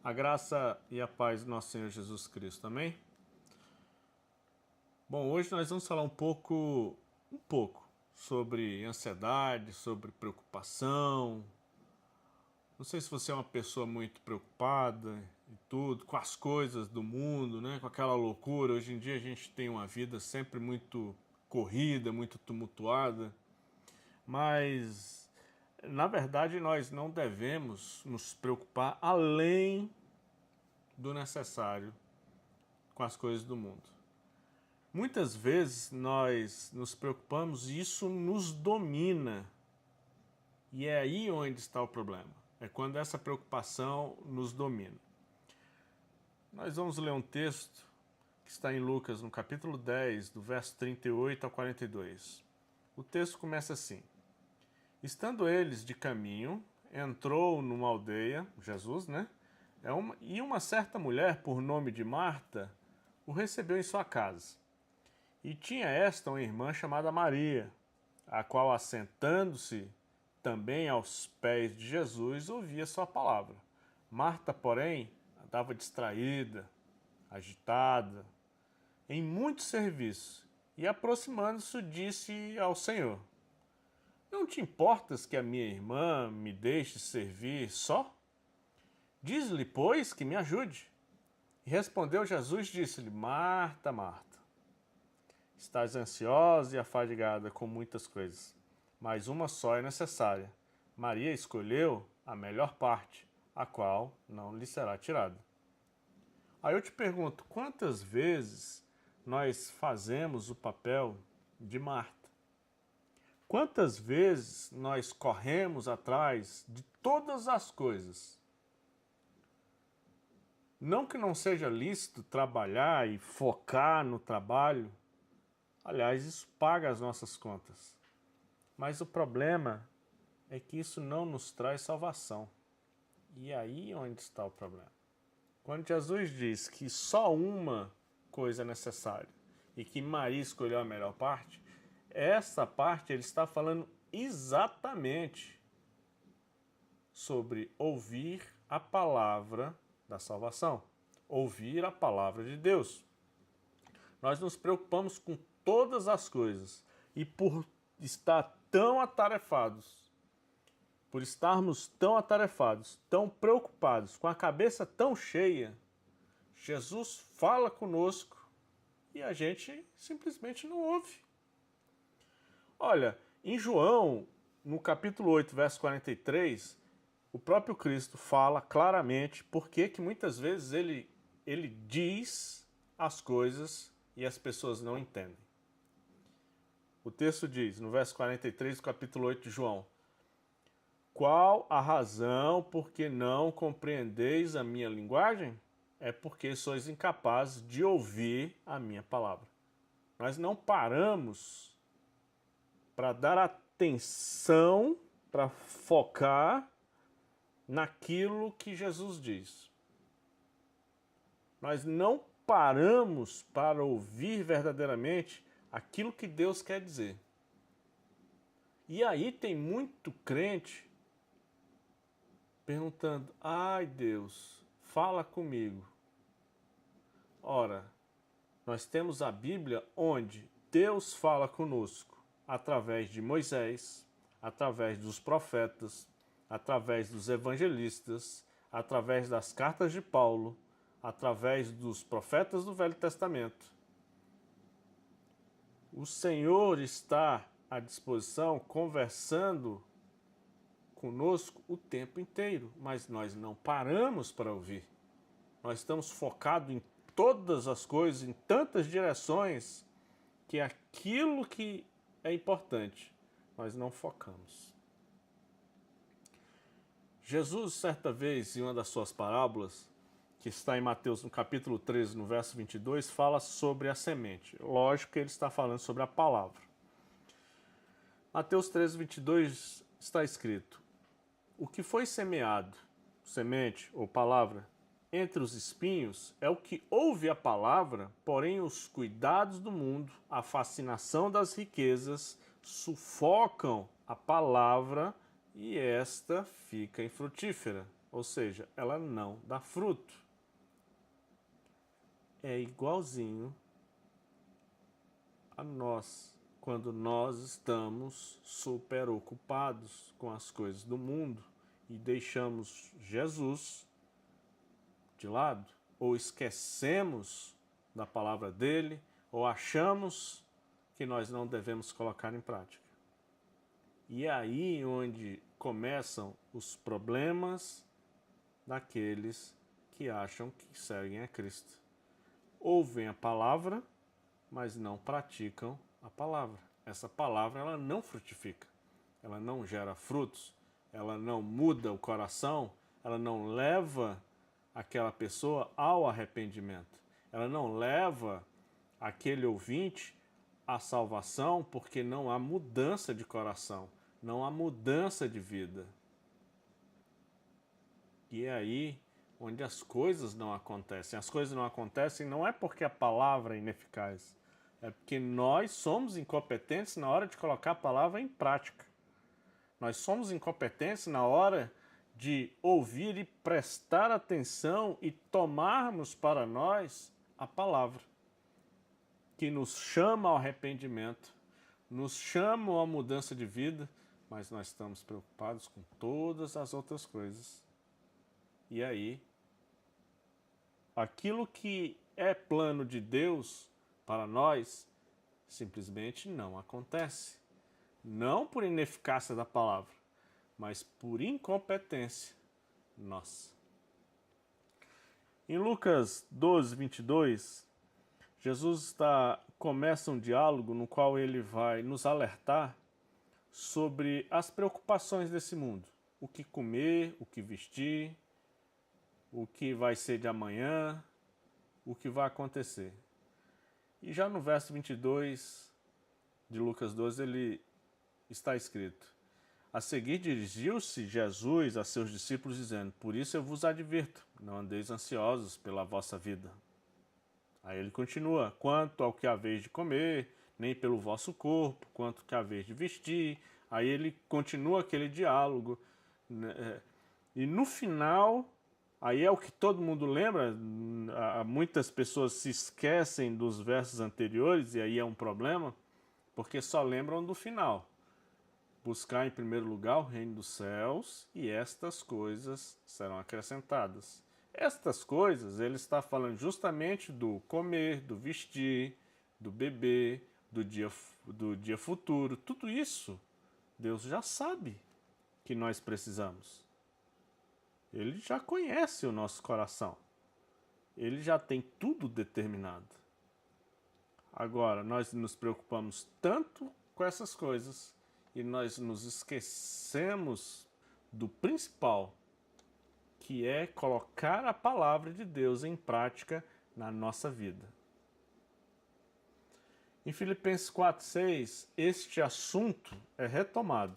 A graça e a paz do nosso Senhor Jesus Cristo, amém? Bom, hoje nós vamos falar um pouco sobre ansiedade, sobre preocupação. Não sei se você é uma pessoa muito preocupada e tudo, com as coisas do mundo, né? Com aquela loucura. Hoje em dia a gente tem uma vida sempre muito corrida, muito tumultuada, mas na verdade nós não devemos nos preocupar além do necessário com as coisas do mundo. Muitas vezes nós nos preocupamos e isso nos domina. E é aí onde está o problema. É quando essa preocupação nos domina. Nós vamos ler um texto que está em Lucas, no capítulo 10, do verso 38 ao 42. O texto começa assim: Estando eles de caminho, entrou numa aldeia, Jesus, né? E uma certa mulher, por nome de Marta, o recebeu em sua casa. E tinha esta uma irmã chamada Maria, a qual, assentando-se também aos pés de Jesus, ouvia sua palavra. Marta, porém, andava distraída, agitada, em muito serviço, e aproximando-se disse ao Senhor: Não te importas que a minha irmã me deixe servir só? Diz-lhe, pois, que me ajude. E respondeu Jesus, disse-lhe: Marta, Marta, estás ansiosa e afadigada com muitas coisas, mas uma só é necessária. Maria escolheu a melhor parte, a qual não lhe será tirada. Aí eu te pergunto, quantas vezes nós fazemos o papel de Marta? Quantas vezes nós corremos atrás de todas as coisas? Não que não seja lícito trabalhar e focar no trabalho. Aliás, isso paga as nossas contas. Mas o problema é que isso não nos traz salvação. E aí onde está o problema? Quando Jesus diz que só uma coisa é necessária e que Maria escolheu a melhor parte, essa parte ele está falando exatamente sobre ouvir a palavra da salvação, ouvir a palavra de Deus. Nós nos preocupamos com todas as coisas e por estar tão atarefados, por estarmos tão atarefados, tão preocupados, com a cabeça tão cheia, Jesus fala conosco e a gente simplesmente não ouve. Olha, em João, no capítulo 8, verso 43, o próprio Cristo fala claramente porque que muitas vezes ele diz as coisas e as pessoas não entendem. O texto diz, no verso 43 do capítulo 8 de João: Qual a razão por que não compreendeis a minha linguagem? É porque sois incapazes de ouvir a minha palavra. Nós não paramos para dar atenção, para focar naquilo que Jesus diz. Nós não paramos para ouvir verdadeiramente aquilo que Deus quer dizer. E aí tem muito crente perguntando: ai Deus, fala comigo. Ora, nós temos a Bíblia onde Deus fala conosco através de Moisés, através dos profetas, através dos evangelistas, através das cartas de Paulo, através dos profetas do Velho Testamento. O Senhor está à disposição, conversando conosco o tempo inteiro, mas nós não paramos para ouvir. Nós estamos focados em todas as coisas, em tantas direções, que aquilo que é importante, nós não focamos. Jesus, certa vez, em uma das suas parábolas, que está em Mateus, no capítulo 13, no verso 22, fala sobre a semente. Lógico que ele está falando sobre a palavra. Mateus 13, 22 está escrito: O que foi semeado, semente ou palavra, entre os espinhos é o que ouve a palavra, porém os cuidados do mundo, a fascinação das riquezas, sufocam a palavra e esta fica infrutífera. ou seja, ela não dá fruto. É igualzinho a nós, quando nós estamos super ocupados com as coisas do mundo e deixamos Jesus de lado, ou esquecemos da palavra dele, ou achamos que nós não devemos colocar em prática. E é aí onde começam os problemas daqueles que acham que seguem a Cristo. Ouvem a palavra, mas não praticam a palavra. Essa palavra ela não frutifica, ela não gera frutos, ela não muda o coração, ela não leva aquela pessoa ao arrependimento. Ela não leva aquele ouvinte à salvação porque não há mudança de coração, não há mudança de vida. E é aí onde as coisas não acontecem. As coisas não acontecem não é porque a palavra é ineficaz, é porque nós somos incompetentes na hora de colocar a palavra em prática. Nós somos incompetentes na hora de ouvir e prestar atenção e tomarmos para nós a palavra, que nos chama ao arrependimento, nos chama à mudança de vida, mas nós estamos preocupados com todas as outras coisas. E aí, aquilo que é plano de Deus para nós simplesmente não acontece. Não por ineficácia da palavra, mas por incompetência nossa. Em Lucas 12, 22, Jesus começa um diálogo no qual ele vai nos alertar sobre as preocupações desse mundo. O que comer, o que vestir, o que vai ser de amanhã, o que vai acontecer. E já no verso 22 de Lucas 12, ele está escrito: a seguir dirigiu-se Jesus a seus discípulos dizendo: por isso eu vos advirto, não andeis ansiosos pela vossa vida. Aí ele continua: quanto ao que haveis de comer, nem pelo vosso corpo, quanto ao que haveis de vestir. Aí ele continua aquele diálogo, né? E no final, aí é o que todo mundo lembra, muitas pessoas se esquecem dos versos anteriores, e aí é um problema, porque só lembram do final. Buscar em primeiro lugar o reino dos céus, e estas coisas serão acrescentadas. Estas coisas, ele está falando justamente do comer, do vestir, do beber, do dia futuro. Tudo isso, Deus já sabe que nós precisamos. Ele já conhece o nosso coração. Ele já tem tudo determinado. Agora, nós nos preocupamos tanto com essas coisas e nós nos esquecemos do principal, que é colocar a palavra de Deus em prática na nossa vida. Em Filipenses 4:6, este assunto é retomado.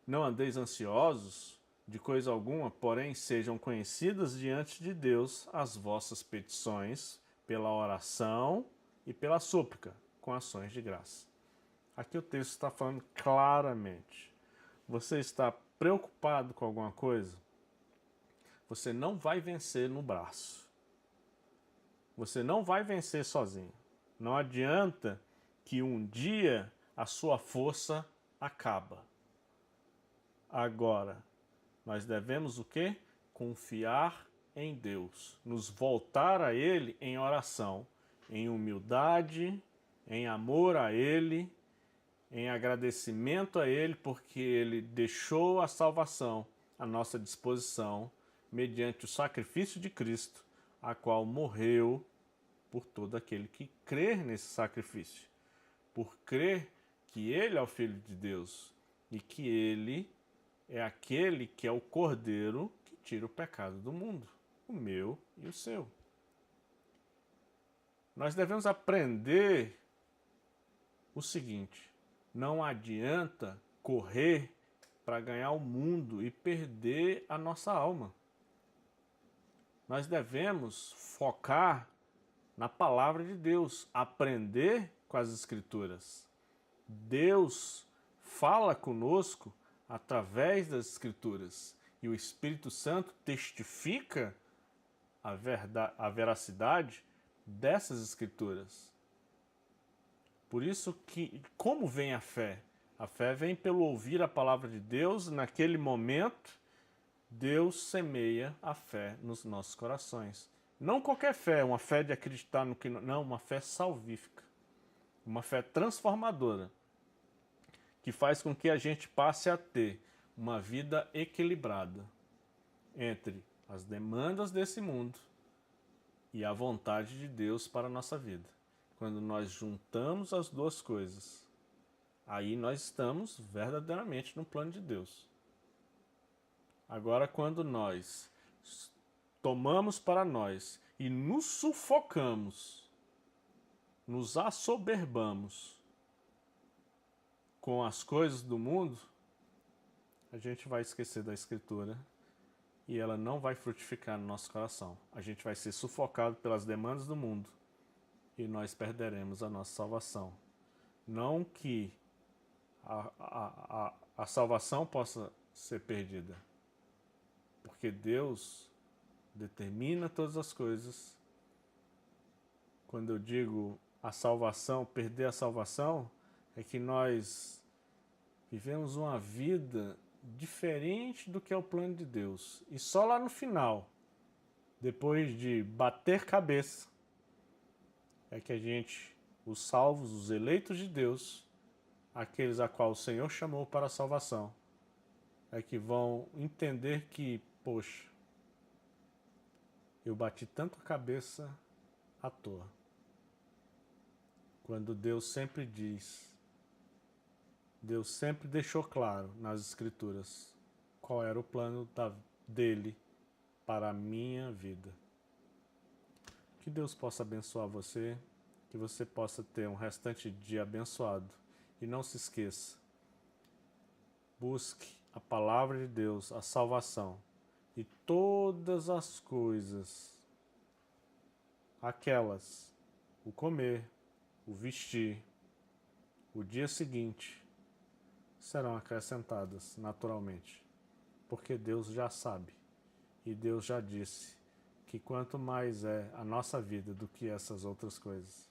Não andeis ansiosos de coisa alguma, porém sejam conhecidas diante de Deus as vossas petições pela oração e pela súplica, com ações de graça. Aqui o texto está falando claramente. Você está preocupado com alguma coisa? Você não vai vencer no braço. Você não vai vencer sozinho. Não adianta que um dia a sua força acaba. Agora, nós devemos o quê? Confiar em Deus. Nos voltar a Ele em oração, em humildade, em amor a Ele, em agradecimento a Ele, porque Ele deixou a salvação à nossa disposição, mediante o sacrifício de Cristo, a qual morreu por todo aquele que crer nesse sacrifício, por crer que Ele é o Filho de Deus e que Ele é aquele que é o Cordeiro que tira o pecado do mundo, o meu e o seu. Nós devemos aprender o seguinte: não adianta correr para ganhar o mundo e perder a nossa alma. Nós devemos focar na palavra de Deus, aprender com as Escrituras. Deus fala conosco através das Escrituras. e o Espírito Santo testifica a veracidade dessas escrituras. Por isso que, como vem a fé? A fé vem pelo ouvir a palavra de Deus. Naquele momento, Deus semeia a fé nos nossos corações. Não qualquer fé, uma fé de acreditar no que... Não, uma fé salvífica. Uma fé transformadora. Que faz com que a gente passe a ter uma vida equilibrada entre as demandas desse mundo e a vontade de Deus para a nossa vida. Quando nós juntamos as duas coisas, aí nós estamos verdadeiramente no plano de Deus. Agora, quando nós tomamos para nós e nos sufocamos, nos assoberbamos com as coisas do mundo, a gente vai esquecer da Escritura e ela não vai frutificar no nosso coração. A gente vai ser sufocado pelas demandas do mundo e nós perderemos a nossa salvação. Não que a salvação possa ser perdida, porque Deus determina todas as coisas. Quando eu digo a salvação, perder a salvação, é que nós vivemos uma vida diferente do que é o plano de Deus. E só lá no final, depois de bater cabeça, é que a gente, os salvos, os eleitos de Deus, aqueles a qual o Senhor chamou para a salvação, é que vão entender que, poxa, eu bati tanto a cabeça à toa. Quando Deus sempre diz, Deus sempre deixou claro nas Escrituras qual era o plano dele para a minha vida. Que Deus possa abençoar você, que você possa ter um restante de dia abençoado. E não se esqueça, busque a palavra de Deus, a salvação, e todas as coisas, aquelas, o comer, o vestir, o dia seguinte, serão acrescentadas naturalmente, porque Deus já sabe e Deus já disse que quanto mais é a nossa vida do que essas outras coisas.